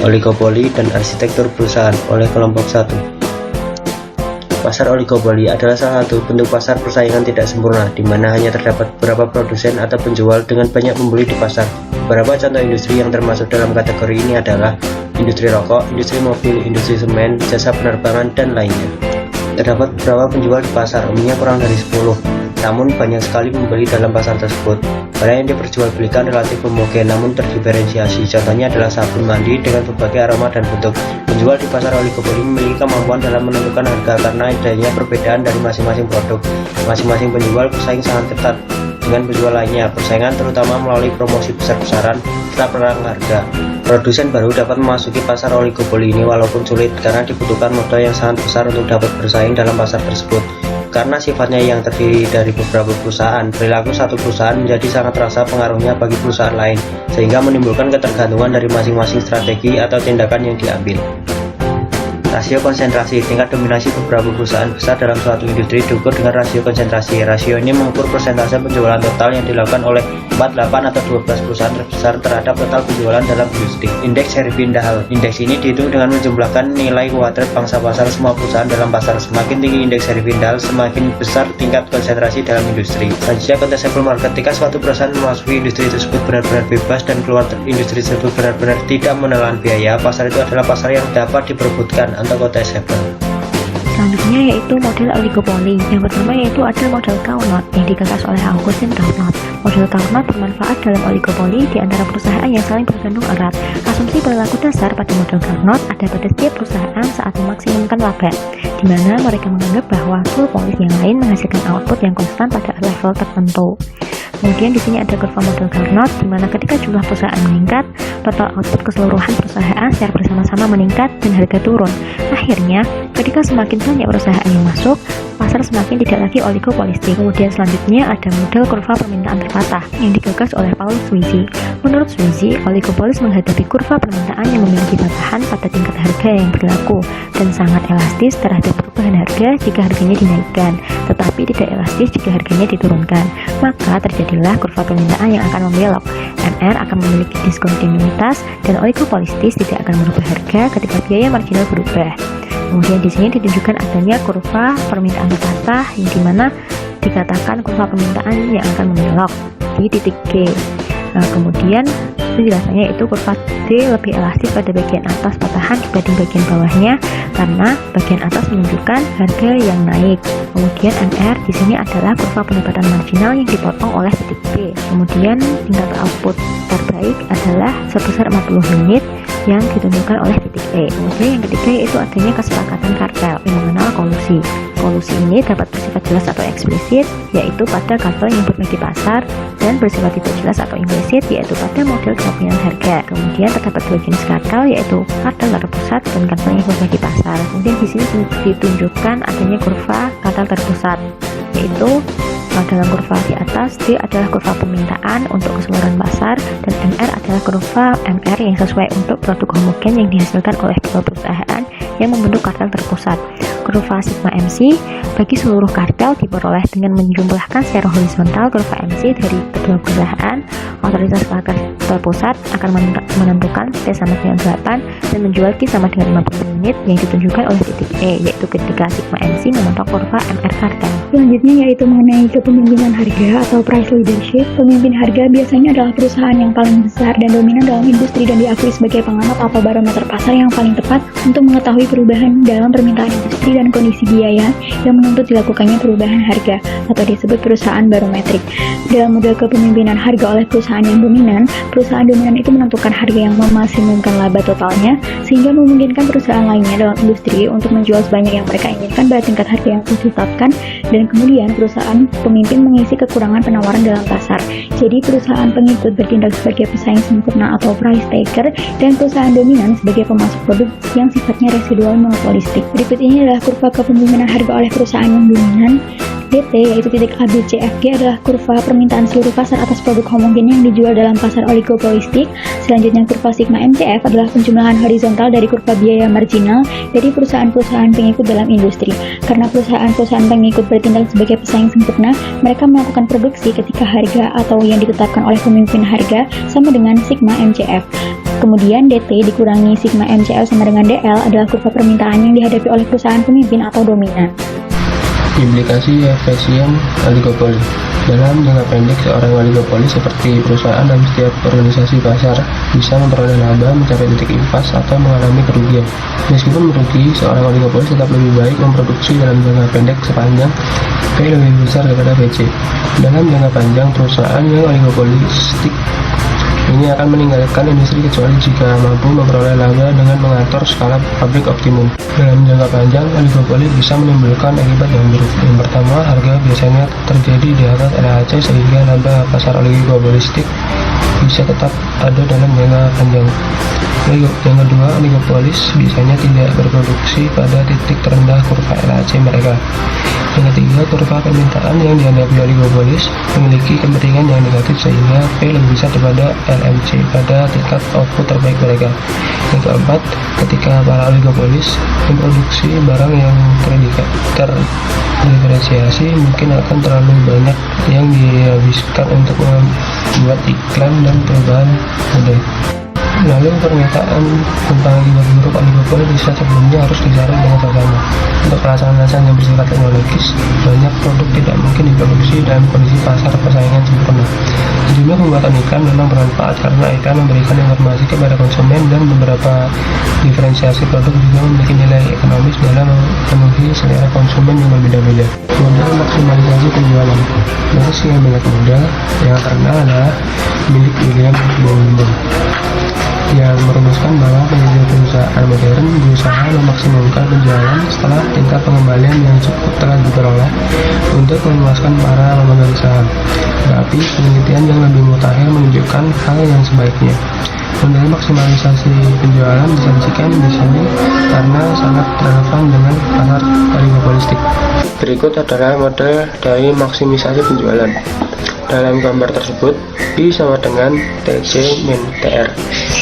oligopoli dan arsitektur perusahaan oleh kelompok satu. Pasar oligopoli adalah salah satu bentuk pasar persaingan tidak sempurna, di mana hanya terdapat beberapa produsen atau penjual dengan banyak pembeli di pasar. Beberapa contoh industri yang termasuk dalam kategori ini adalah industri rokok, industri mobil, industri semen, jasa penerbangan, dan lainnya. Terdapat beberapa penjual di pasar, umumnya kurang dari 10, namun banyak sekali pembeli dalam pasar tersebut. Barang yang diperjualbelikan relatif homogen namun terdiferensiasi. Contohnya adalah sabun mandi dengan berbagai aroma dan bentuk. Penjual di pasar oligopoli memiliki kemampuan dalam menentukan harga karena adanya perbedaan dari masing-masing produk. Masing-masing penjual bersaing sangat ketat dengan penjual lainnya. Persaingan terutama melalui promosi besar-besaran serta perang harga. Produsen baru dapat memasuki pasar oligopoli ini walaupun sulit karena dibutuhkan modal yang sangat besar untuk dapat bersaing dalam pasar tersebut. Karena sifatnya yang terdiri dari beberapa perusahaan, perilaku satu perusahaan menjadi sangat terasa pengaruhnya bagi perusahaan lain, sehingga menimbulkan ketergantungan dari masing-masing strategi atau tindakan yang diambil. Rasio konsentrasi, tingkat dominasi beberapa perusahaan besar dalam suatu industri diukur dengan rasio konsentrasi. Rasio ini mengukur persentase penjualan total yang dilakukan oleh 4, 8, atau 12 perusahaan terbesar terhadap total penjualan dalam industri. Indeks Herfindahl. Indeks ini dihitung dengan menjumlahkan nilai kuadrat pangsa pasar semua perusahaan dalam pasar. Semakin tinggi indeks Herfindahl, semakin besar tingkat konsentrasi dalam industri. Selanjutnya, contestable market. Ketika suatu perusahaan memasuki industri tersebut benar-benar bebas dan keluar industri tersebut benar-benar tidak menelan biaya, pasar itu adalah pasar yang dapat diperebutkan atau contestable. Selanjutnya yaitu model oligopoli. Yang pertama yaitu ada model Carnot yang digagas oleh Augustin Carnot. Model Carnot bermanfaat dalam oligopoli di antara perusahaan yang saling bergantung erat. Asumsi perilaku dasar pada model Carnot ada pada setiap perusahaan saat memaksimumkan laba, di mana mereka menganggap bahwa duopolis yang lain menghasilkan output yang konstan pada level tertentu. Kemudian di sini ada kurva model Carnot, di mana ketika jumlah perusahaan meningkat, total output keseluruhan perusahaan secara bersama-sama meningkat dan harga turun. Akhirnya, ketika semakin banyak perusahaan yang masuk, pasar semakin tidak lagi oligopolistik. Kemudian selanjutnya ada model kurva permintaan terpatah yang digagas oleh Paul Sweezy. Menurut Sweezy, oligopolis menghadapi kurva permintaan yang memiliki batahan pada tingkat harga yang berlaku dan sangat elastis terhadap perubahan harga jika harganya dinaikkan, tetapi tidak elastis jika harganya diturunkan. Maka terjadilah kurva permintaan yang akan membelok. MR akan memiliki diskontinuitas dan oligopolistis tidak akan merubah harga ketika biaya marginal berubah. Kemudian di sini ditunjukkan adanya kurva permintaan terpatah yang dimana dikatakan kurva permintaan yang akan membelok di titik G. Kemudian penjelasannya itu kurva D lebih elastis pada bagian atas patahan dibanding bagian bawahnya karena bagian atas menunjukkan harga yang naik. Kemudian MR di sini adalah kurva pendapatan marginal yang dipotong oleh titik B. Kemudian tingkat output terbaik adalah sebesar 40 unit yang ditunjukkan oleh titik E. Kemudian yang ketiga yaitu adanya kesepakatan kartel yang mengenal kolusi. Kolusi ini dapat bersifat jelas atau eksplisit, yaitu pada kartel yang berbagi pasar, dan bersifat tidak jelas atau implisit, yaitu pada model kepemimpinan harga. Kemudian terdapat dua jenis kartel, yaitu kartel terpusat dan kartel yang berbagi pasar. Kemudian di sini ditunjukkan adanya kurva kartel terpusat, yaitu dalam kurva di atas D adalah kurva permintaan untuk keseluruhan pasar dan MR adalah kurva MR yang sesuai untuk produk homogen yang dihasilkan oleh dua perusahaan yang membentuk kartel terpusat. Kurva sigma MC bagi seluruh kartel diperoleh dengan menjumlahkan secara horizontal kurva MC dari kedua perusahaan. Otoritas kartel terpusat akan menentukan P sama dengan 8 dan menjual Q sama dengan 50 unit yang ditunjukkan oleh titik E, yaitu ketika sigma MC membentuk kurva MR kartel. Selanjutnya yaitu mengenai kepemimpinan harga atau price leadership. Pemimpin harga biasanya adalah perusahaan yang paling besar dan dominan dalam industri dan diakui sebagai pengamat atau barometer pasar yang paling tepat untuk mengetahui perubahan dalam permintaan industri dan kondisi biaya yang menuntut dilakukannya perubahan harga atau disebut perusahaan barometrik. Dalam model kepemimpinan harga oleh perusahaan yang dominan, perusahaan dominan itu menentukan harga yang memaksimumkan laba totalnya sehingga memungkinkan perusahaan lainnya dalam industri untuk menjual sebanyak yang mereka inginkan pada tingkat harga yang ditetapkan, dan kemudian perusahaan pemimpin mengisi kekurangan penawaran dalam pasar. Jadi perusahaan pengikut bertindak sebagai pesaing sempurna atau price taker, dan perusahaan dominan sebagai pemasok produk yang sifatnya residual monopolistik. Berikut ini adalah kurva kepemimpinan harga oleh perusahaan yang dominan. DT yaitu titik ABCFG adalah kurva permintaan seluruh pasar atas produk homogen yang dijual dalam pasar oligopolistik. Selanjutnya kurva sigma MCF adalah penjumlahan horizontal dari kurva biaya marginal dari perusahaan-perusahaan pengikut dalam industri. Karena perusahaan-perusahaan pengikut bertindak sebagai pesaing sempurna, mereka melakukan produksi ketika harga atau yang ditetapkan oleh pemimpin harga sama dengan sigma MCF. Kemudian DT dikurangi sigma MCL sama dengan DL adalah kurva permintaan yang dihadapi oleh perusahaan pemimpin atau dominan. Implikasi efisien oligopoli. Dalam jangka pendek, seorang oligopoli seperti perusahaan dan setiap organisasi pasar bisa memperoleh laba, mencapai titik impas, atau mengalami kerugian. Meskipun merugi, seorang oligopoli tetap lebih baik memproduksi dalam jangka pendek sepanjang P lebih besar daripada PC. Dalam jangka panjang, perusahaan yang oligopolistik ini akan meninggalkan industri kecuali jika mampu memperoleh laba dengan mengatur skala pabrik optimum. Dalam jangka panjang, oligopoli bisa menimbulkan akibat yang buruk. Yang pertama, harga biasanya terjadi di atas LHC sehingga laba pasar oligopolistik bisa tetap ada dalam jangka panjang. Yang kedua, oligopolis biasanya tidak berproduksi pada titik terendah kurva LHC mereka. Yang ketiga, kurva permintaan yang dihadapi oligopolis memiliki kepentingan yang negatif sehingga P lebih besar daripada LMC pada tingkat output terbaik mereka. Yang keempat, ketika para oligopolis memproduksi barang yang terdiferensiasi, mungkin akan terlalu banyak yang dihabiskan untuk membuat iklan dan perubahan model. Lalu pernyataan tentang akibat buruk oligopoli bisa sebelumnya harus disaring dengan seksama. Untuk alasan-alasan yang bersifat teknologis, banyak produk tidak mungkin diproduksi dalam kondisi pasar persaingan sempurna. Sejumlah pembuatan iklan memang bermanfaat karena iklan memberikan informasi kepada konsumen dan beberapa diferensiasi produk juga memiliki nilai ekonomis dalam memenuhi selera konsumen yang berbeda-beda. Modal maksimalisasi penjualan. Meski yang banyak modal, yang terkenal adalah milik William Boulton, yang merumuskan bahwa penyedia perusahaan modern berusaha memaksimalkan penjualan setelah tingkat pengembalian yang cukup telah diperoleh untuk memuaskan para pemegang saham. Tetapi penelitian yang lebih mutakhir menunjukkan hal yang sebaiknya. Model maksimalisasi penjualan disajikan di sini karena sangat relevan dengan pasar oligopolistik. Berikut adalah model dari maksimisasi penjualan. Dalam gambar tersebut, I sama dengan TC min TR,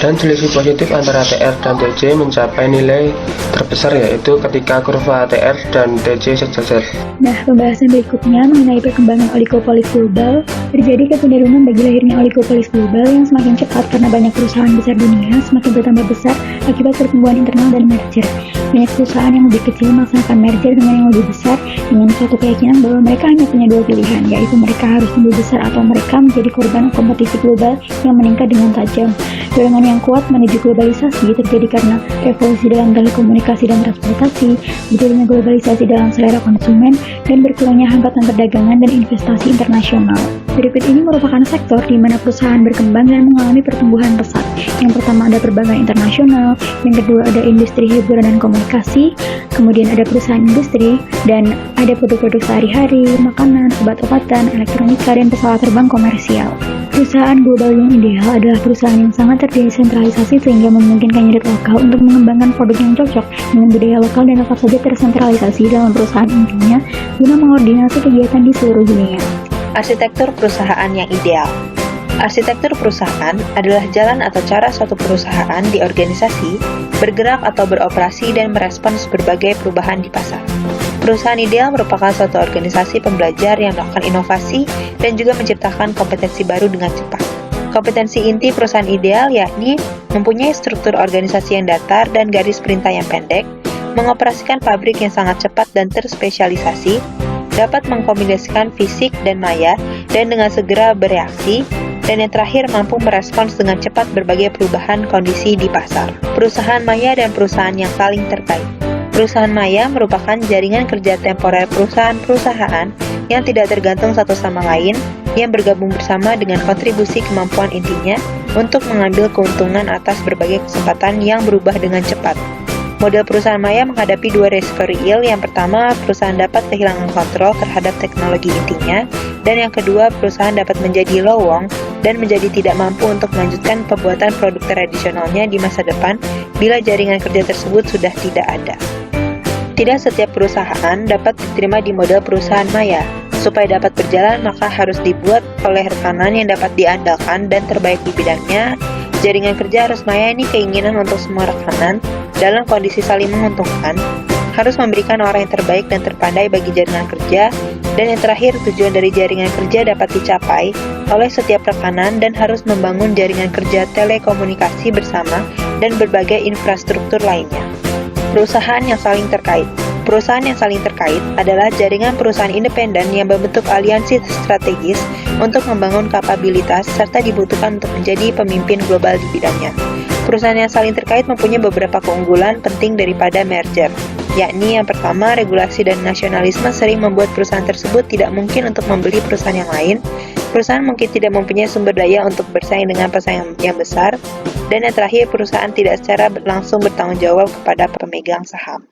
dan selisih positif antara TR dan TC mencapai nilai terbesar, yaitu ketika kurva TR dan TC sejajar. Nah, pembahasan berikutnya mengenai perkembangan oligopolis global. Terjadi kecenderungan bagi lahirnya oligopolis global yang semakin cepat karena banyak perusahaan besar dunia semakin bertambah besar akibat pertumbuhan internal dan merger. Banyak perusahaan yang lebih kecil melaksanakan merger dengan yang lebih besar dengan suatu keyakinan bahwa mereka hanya punya dua pilihan, yaitu mereka harus tumbuh besar atau mereka menjadi korban kompetisi global yang meningkat dengan tajam. Dorongan yang kuat menuju globalisasi terjadi karena revolusi dalam telekomunikasi dan transportasi, berdirinya globalisasi dalam selera konsumen, dan berkurangnya hambatan perdagangan dan investasi internasional. Berikut ini merupakan sektor di mana perusahaan berkembang dan mengalami pertumbuhan pesat. Yang pertama ada perbankan internasional, yang kedua ada industri hiburan dan komunikasi, kemudian ada perusahaan industri, dan ada produk-produk sehari-hari, makanan, obat-obatan, elektronika, dan pesawat terbang komersial. Perusahaan global yang ideal adalah perusahaan yang sangat terdesentralisasi sehingga memungkinkan unit lokal untuk mengembangkan produk yang cocok dengan budaya lokal dan tetap saja tersentralisasi dalam perusahaan intinya guna mengordinasi kegiatan di seluruh dunia. Arsitektur perusahaan yang ideal. Arsitektur perusahaan adalah jalan atau cara suatu perusahaan di organisasi bergerak atau beroperasi dan merespons berbagai perubahan di pasar. Perusahaan ideal merupakan suatu organisasi pembelajar yang melakukan inovasi dan juga menciptakan kompetensi baru dengan cepat. Kompetensi inti perusahaan ideal yakni mempunyai struktur organisasi yang datar dan garis perintah yang pendek, mengoperasikan pabrik yang sangat cepat dan terspesialisasi, dapat mengkombinasikan fisik dan maya, dan dengan segera bereaksi, dan yang terakhir mampu merespons dengan cepat berbagai perubahan kondisi di pasar. Perusahaan maya dan perusahaan yang saling terkait. Perusahaan maya merupakan jaringan kerja temporer perusahaan-perusahaan yang tidak tergantung satu sama lain, yang bergabung bersama dengan kontribusi kemampuan intinya untuk mengambil keuntungan atas berbagai kesempatan yang berubah dengan cepat. Model perusahaan maya menghadapi dua risiko real. Yang pertama, perusahaan dapat kehilangan kontrol terhadap teknologi intinya, dan yang kedua, perusahaan dapat menjadi lowong dan menjadi tidak mampu untuk melanjutkan pembuatan produk tradisionalnya di masa depan bila jaringan kerja tersebut sudah tidak ada. Tidak setiap perusahaan dapat diterima di model perusahaan maya. Supaya dapat berjalan, maka harus dibuat oleh rekanan yang dapat diandalkan dan terbaik di bidangnya. Jaringan kerja harus melayani keinginan untuk semua rekanan dalam kondisi saling menguntungkan, harus memberikan orang yang terbaik dan terpandai bagi jaringan kerja, Dan yang terakhir, tujuan dari jaringan kerja dapat dicapai oleh setiap rekanan dan harus membangun jaringan kerja telekomunikasi bersama dan berbagai infrastruktur lainnya. Perusahaan yang saling terkait. Perusahaan yang saling terkait adalah jaringan perusahaan independen yang membentuk aliansi strategis untuk membangun kapabilitas serta dibutuhkan untuk menjadi pemimpin global di bidangnya. Perusahaan yang saling terkait mempunyai beberapa keunggulan penting daripada merger, yakni yang pertama, regulasi dan nasionalisme sering membuat perusahaan tersebut tidak mungkin untuk membeli perusahaan yang lain. Perusahaan mungkin tidak mempunyai sumber daya untuk bersaing dengan pesaing yang besar. Dan yang terakhir, perusahaan tidak secara langsung bertanggung jawab kepada pemegang saham.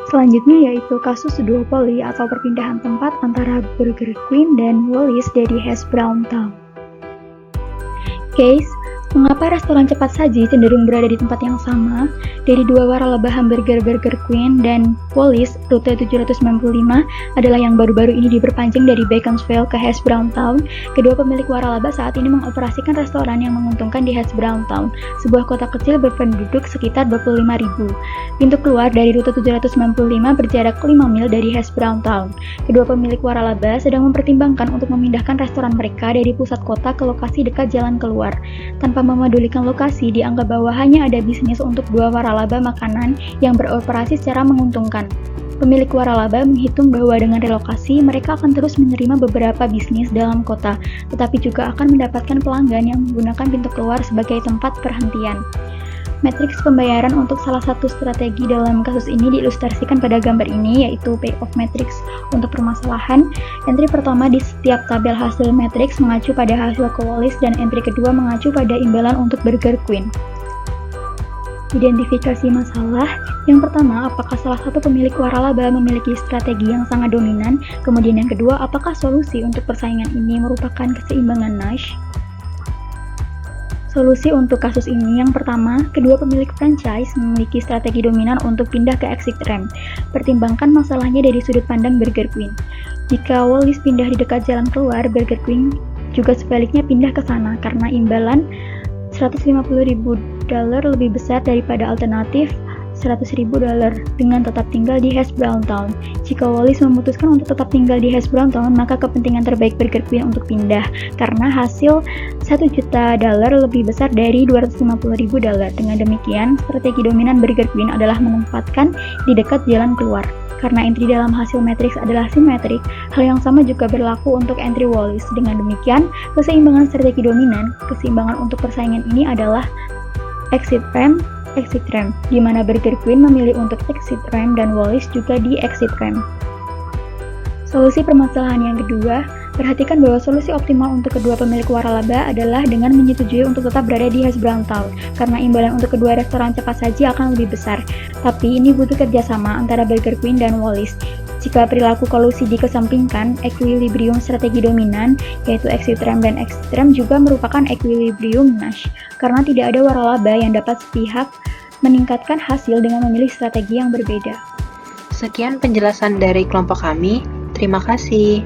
Selanjutnya yaitu kasus duopoli atau perpindahan tempat antara Burger Queen dan Wallis dari Hash Brown Town. Guys, mengapa restoran cepat saji cenderung berada di tempat yang sama? Dari dua waralaba hamburger Burger Queen dan Wallis, rute 795 adalah yang baru-baru ini diperpanjang dari Beaconsfield ke Hash Brown Town. Kedua pemilik waralaba saat ini mengoperasikan restoran yang menguntungkan di Hash Brown Town, sebuah kota kecil berpenduduk sekitar 25.000. Pintu keluar dari rute 795 berjarak 5 mil dari Hash Brown Town. Kedua pemilik waralaba sedang mempertimbangkan untuk memindahkan restoran mereka dari pusat kota ke lokasi dekat jalan keluar. Tanpa memedulikan lokasi, dianggap bahwa hanya ada bisnis untuk dua waralaba makanan yang beroperasi secara menguntungkan. Pemilik waralaba menghitung bahwa dengan relokasi, mereka akan terus menerima beberapa bisnis dalam kota, tetapi juga akan mendapatkan pelanggan yang menggunakan pintu keluar sebagai tempat perhentian. Matriks pembayaran untuk salah satu strategi dalam kasus ini diilustrasikan pada gambar ini, yaitu payoff matrix untuk permasalahan. Entry pertama di setiap tabel hasil matriks mengacu pada hasil Wallis dan entry kedua mengacu pada imbalan untuk Burger Queen. Identifikasi masalah. Yang pertama, apakah salah satu pemilik waralaba memiliki strategi yang sangat dominan? Kemudian yang kedua, apakah solusi untuk persaingan ini merupakan keseimbangan Nash? Solusi untuk kasus ini, yang pertama, kedua pemilik franchise memiliki strategi dominan untuk pindah ke exit ramp. Pertimbangkan masalahnya dari sudut pandang Burger Queen. Jika Wallis pindah di dekat jalan keluar, Burger Queen juga sebaliknya pindah ke sana karena imbalan $150.000 lebih besar daripada alternatif $100.000 dengan tetap tinggal di Hash Brown Town. Jika Wallis memutuskan untuk tetap tinggal di Hash Brown Town, maka kepentingan terbaik Burger Queen untuk pindah karena hasil $1 juta lebih besar dari $250.000. Dengan demikian, strategi dominan Burger Queen adalah menempatkan di dekat jalan keluar. Karena entry dalam hasil matriks adalah simetrik, hal yang sama juga berlaku untuk entry Wallis. Dengan demikian, keseimbangan strategi dominan, keseimbangan untuk persaingan ini adalah exit ramp, di mana Burger Queen memilih untuk exit ramp dan Wallis juga di exit ramp. Solusi permasalahan yang kedua, perhatikan bahwa solusi optimal untuk kedua pemilik waralaba adalah dengan menyetujui untuk tetap berada di Hash Brown Town, karena imbalan untuk kedua restoran cepat saji akan lebih besar. Tapi ini butuh kerjasama antara Burger Queen dan Wallis. Jika perilaku kolusi dikesampingkan, equilibrium strategi dominan, yaitu exit ramp dan exit ramp juga merupakan equilibrium Nash, karena tidak ada waralaba yang dapat sepihak meningkatkan hasil dengan memilih strategi yang berbeda. Sekian penjelasan dari kelompok kami. Terima kasih.